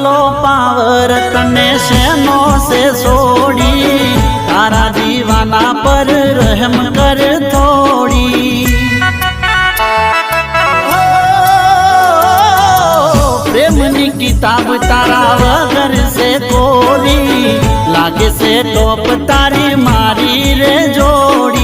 આટલો પાવર તને શેનો સે છોડી તારા દીવાના પર રહેમ કર થોડી પ્રેમની કિતાબ તારા વગર સે કોરી લાગે સે ટોપ તારી મારી રે જોડી